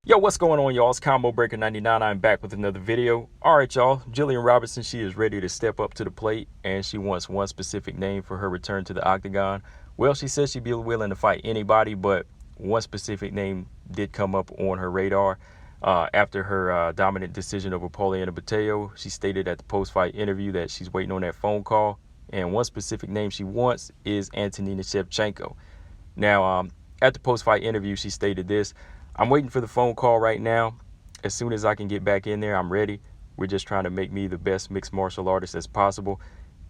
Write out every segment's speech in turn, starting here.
Yo, what's going on, y'all? It's Combo Breaker 99. I'm back with another video. All right, y'all. Gillian Robertson, she is ready to step up to the plate, and she wants one specific name for her return to the octagon. Well, she says she'd be willing to fight anybody, but one specific name did come up on her radar. After her dominant decision over Paulina Mateo, she stated at the post-fight interview that she's waiting on that phone call, and one specific name she wants is Antonina Shevchenko. Now, at the post-fight interview, she stated this: "I'm waiting for the phone call right now. As soon as I can get back in there, I'm ready. We're just trying to make me the best mixed martial artist as possible.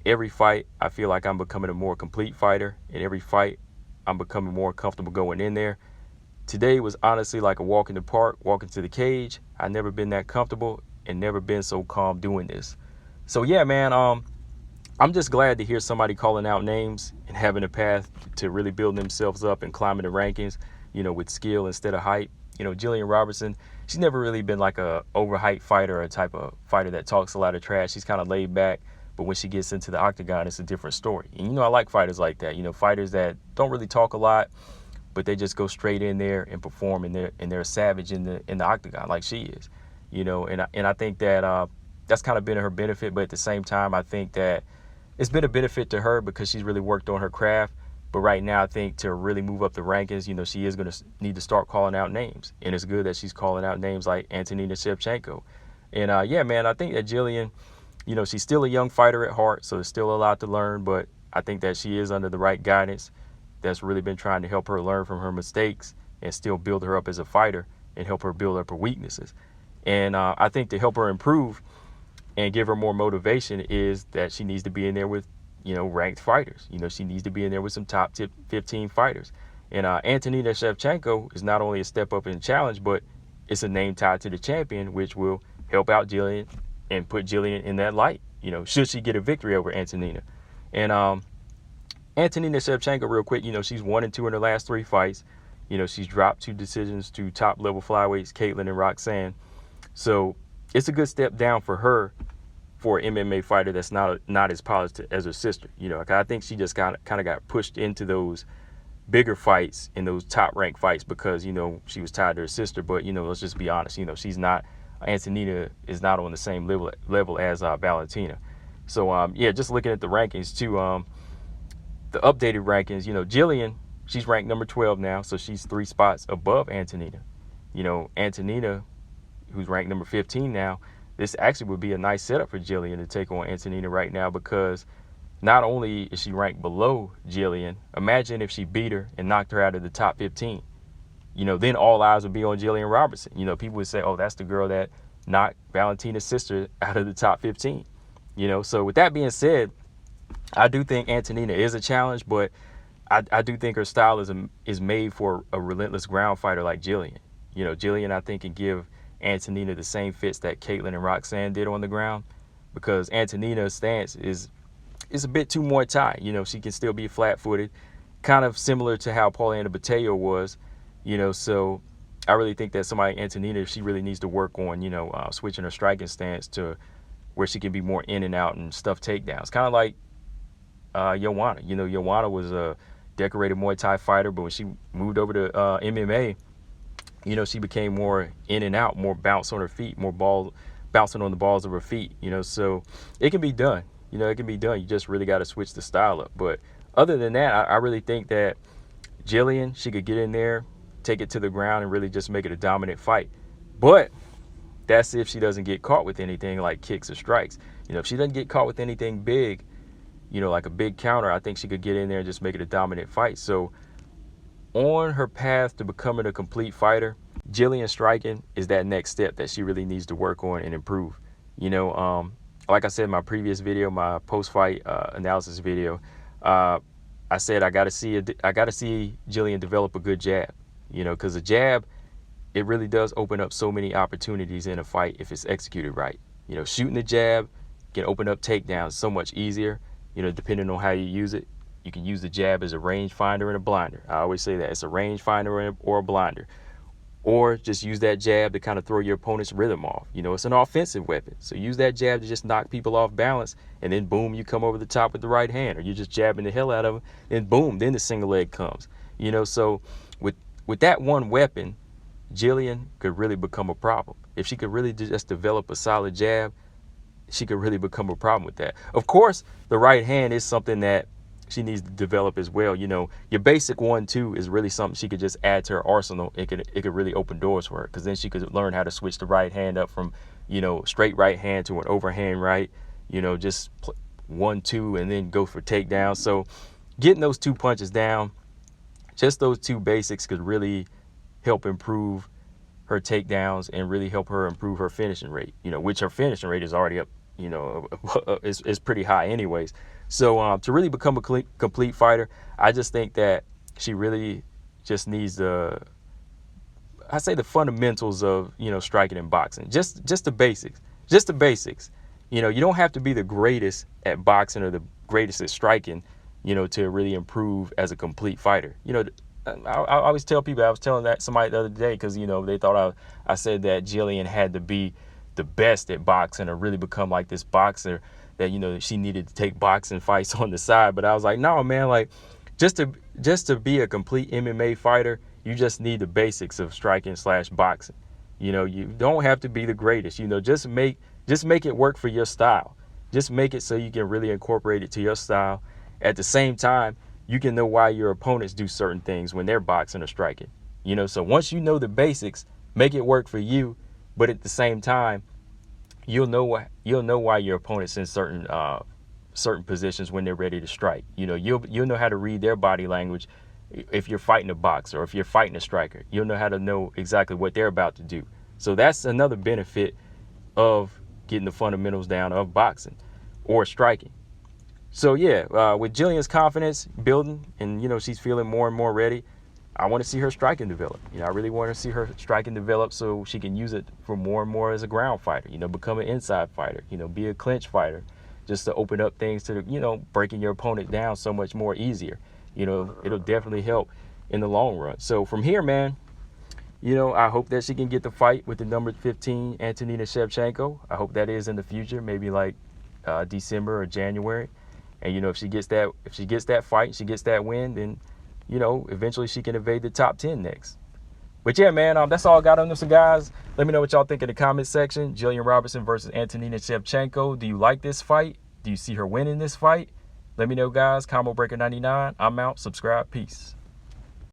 Every fight, I feel like I'm becoming a more complete fighter. In every fight, I'm becoming more comfortable going in there. Today was honestly like a walk in the park, walking to the cage. I've never been that comfortable and never been so calm doing this." So yeah, man, I'm just glad to hear somebody calling out names and having a path to really building themselves up and climbing the rankings, with skill instead of hype. Gillian Robertson, she's never really been like a overhyped fighter or a type of fighter that talks a lot of trash. She's kind of laid back, but when she gets into the octagon, it's a different story. And I like fighters like that. Fighters that don't really talk a lot, but they just go straight in there and perform, and they're a savage in the octagon like she is. And I think that that's kind of been her benefit, but at the same time, I think that it's been a benefit to her because she's really worked on her craft. But right now, I think to really move up the rankings, she is going to need to start calling out names. And it's good that she's calling out names like Antonina Shevchenko. And yeah, man, I think that Gillian, she's still a young fighter at heart, so there's still a lot to learn. But I think that she is under the right guidance that's really been trying to help her learn from her mistakes and still build her up as a fighter and help her build up her weaknesses. And I think to help her improve and give her more motivation is that she needs to be in there with ranked fighters. She needs to be in there with some top 15 fighters. And Antonina Shevchenko is not only a step up in the challenge, but it's a name tied to the champion, which will help out Gillian and put Gillian in that light, should she get a victory over Antonina. And Antonina Shevchenko, real quick, she's 1-2 in her last 3 fights. She's dropped 2 decisions to top level flyweights, Caitlin and Roxanne. So it's a good step down for her, for an MMA fighter that's not as polished as her sister. I think she just kind of got pushed into those bigger fights and those top ranked fights because she was tied to her sister. But let's just be honest, she's not. Antonina is not on the same level as Valentina. So yeah, just looking at the rankings too, the updated rankings. Gillian, she's ranked number 12 now, so she's 3 spots above Antonina. Antonina, who's ranked number 15 now, this actually would be a nice setup for Gillian to take on Antonina right now, because not only is she ranked below Gillian, imagine if she beat her and knocked her out of the top 15. Then all eyes would be on Gillian Robertson. People would say, oh, that's the girl that knocked Valentina's sister out of the top 15. So with that being said, I do think Antonina is a challenge, but I do think her style is made for a relentless ground fighter like Gillian. Gillian, I think, can give Antonina the same fits that Caitlin and Roxanne did on the ground, because Antonina's stance is a bit too Muay Thai. She can still be flat-footed, kind of similar to how Paulina Mateo was. So I really think that somebody, Antonina, she really needs to work on, switching her striking stance to where she can be more in and out and stuff takedowns. Kind of like Joanna. Joanna was a decorated Muay Thai fighter, but when she moved over to MMA, she became more in and out, more bounce on her feet, more bouncing on the balls of her feet, so it can be done. It can be done. You just really got to switch the style up. But other than that, I really think that Gillian, she could get in there, take it to the ground, and really just make it a dominant fight. But that's if she doesn't get caught with anything like kicks or strikes. If she doesn't get caught with anything big, like a big counter, I think she could get in there and just make it a dominant fight. So on her path to becoming a complete fighter, Gillian striking is that next step that she really needs to work on and improve. Like I said in my previous video, my post-fight analysis video, I said I gotta see Gillian develop a good jab. Because a jab, it really does open up so many opportunities in a fight if it's executed right. Shooting the jab can open up takedowns so much easier. Depending on how you use it. You can use the jab as a range finder and a blinder. I always say that it's a range finder or a blinder. Or just use that jab to kind of throw your opponent's rhythm off. It's an offensive weapon. So use that jab to just knock people off balance, and then boom, you come over the top with the right hand, or you're just jabbing the hell out of them, and boom, then the single leg comes. So with that one weapon, Gillian could really become a problem. If she could really just develop a solid jab, she could really become a problem with that. Of course, the right hand is something that she needs to develop as well. You know, your basic 1-2 is really something she could just add to her arsenal. It could really open doors for her, because then she could learn how to switch the right hand up from, you know, straight right hand to an overhand right, you know, just 1-2 and then go for takedowns. So getting those 2 punches down, just those 2 basics could really help improve her takedowns and really help her improve her finishing rate, you know, which her finishing rate is already up, you know, is pretty high anyways. So to really become a complete fighter, I just think that she really just needs the fundamentals of, you know, striking and boxing, just the basics. You know, you don't have to be the greatest at boxing or the greatest at striking, you know, to really improve as a complete fighter. You know, I always tell people, I was telling that somebody the other day, because, you know, they thought I said that Gillian had to be the best at boxing or really become like this boxer, that, you know, she needed to take boxing fights on the side. But I was like, no, man, like just to be a complete MMA fighter, you just need the basics of striking / boxing. You know, you don't have to be the greatest. You know, just make it work for your style. Just make it so you can really incorporate it to your style. At the same time, you can know why your opponents do certain things when they're boxing or striking. You know, so once you know the basics, make it work for you. But at the same time, you'll know why your opponent's in certain positions when they're ready to strike. You know, you'll know how to read their body language. If you're fighting a boxer or if you're fighting a striker, you'll know how to know exactly what they're about to do. So that's another benefit of getting the fundamentals down of boxing or striking. So yeah, with Gillian's confidence building and, you know, she's feeling more and more ready, I want to see her striking develop. You know, I really want to see her striking develop so she can use it for more and more as a ground fighter, you know, become an inside fighter, you know, be a clinch fighter, just to open up things to, you know, breaking your opponent down so much more easier. You know, it'll definitely help in the long run. So from here, man, you know, I hope that she can get the fight with the number 15 Antonina Shevchenko. I hope that is in the future, maybe like December or January. And, you know, if she gets that fight, she gets that win, then, you know, eventually she can evade the top 10 next. But yeah, man, that's all I got on this, guys. Let me know what y'all think in the comment section. Gillian Robertson versus Antonina Shevchenko. Do you like this fight? Do you see her winning this fight? Let me know, guys. Combo Breaker 99. I'm out. Subscribe. Peace.